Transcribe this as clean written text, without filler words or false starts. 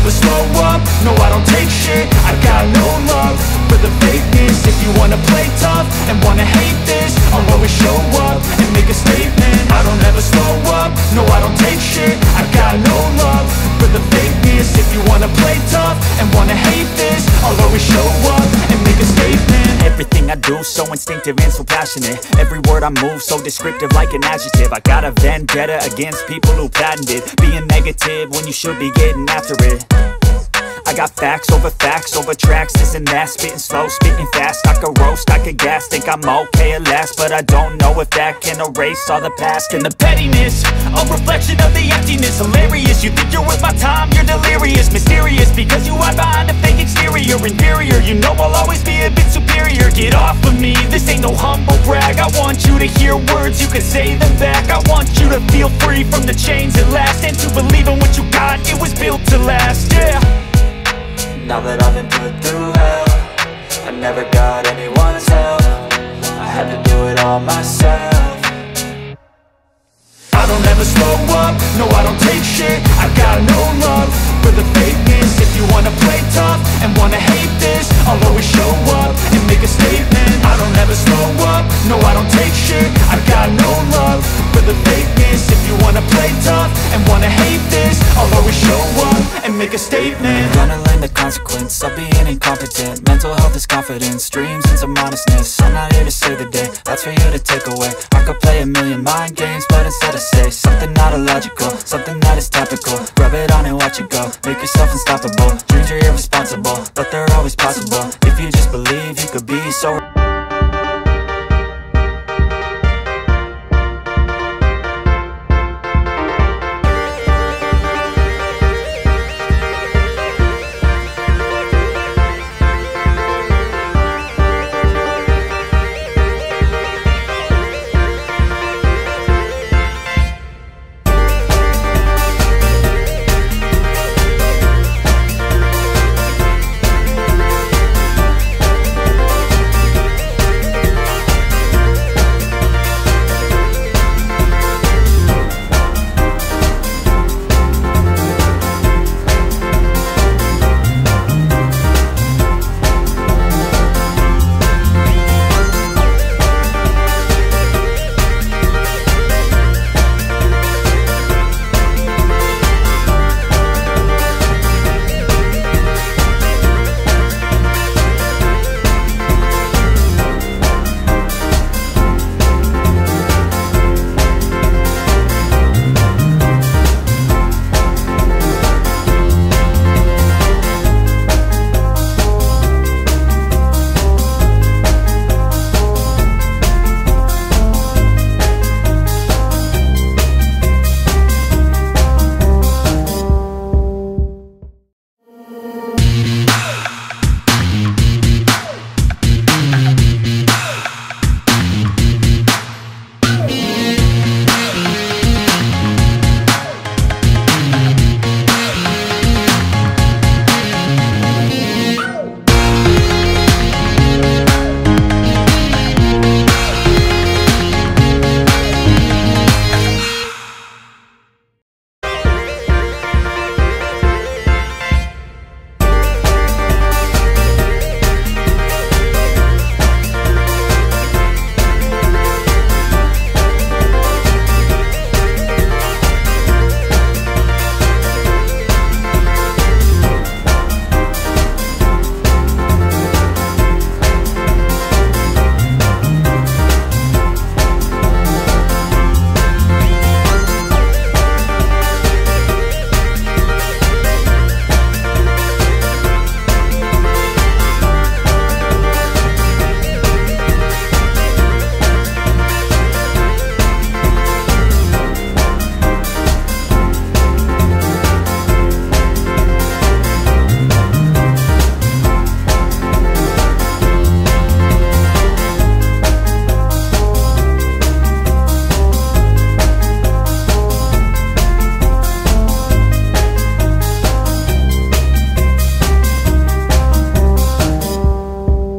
never slow up, no I don't take shit. I got no love for the fakeness. If you wanna play tough and wanna hate this, I'll always show up and make a statement. I don't ever slow up, no I don't take shit. I got no love for the fakeness. If you wanna play tough and wanna hate this, I'll always show up and make a statement. Everything I do so instinctive and so passionate. Every word I move so descriptive like an adjective. I got a vendetta against people who patented being negative when you should be getting after it. I got facts over tracks, this and that. Spitting slow, spitting fast. I could roast, I could gas. Think I'm okay at last, but I don't know if that can erase all the past. And the pettiness, a reflection of the emptiness. Hilarious, you think you're worth my time, you're delirious. Mysterious, because you hide behind a fake exterior. Inferior, you know I'll always be a bit superior. Get off of me, this ain't no humble brag. I want you to hear words, you can say them back. I want you to feel free from the chains at last, and to believe in what you got, it was built to last, yeah. Now that I've been put through hell, I never got anyone's help. I had to do it all myself. I don't ever slow up, no I don't take shit. I got no love for the fakeness. If you wanna play tough and wanna hate this, I'll always show up and make a statement. I don't ever slow up, no I don't take shit. I got no love for the fakeness. If you wanna play tough and wanna hate this, I'll always show up and make a statement. Gonna learn the consequence of being incompetent. Mental health is confidence, dreams and some honestness. I'm not here to save the day, that's for you to take away. I could play a million mind games, but instead I say something not illogical, something that is topical. Rub it on and watch it go, make yourself unstoppable. Dreams are irresponsible, but they're always possible. If you just believe, you could be so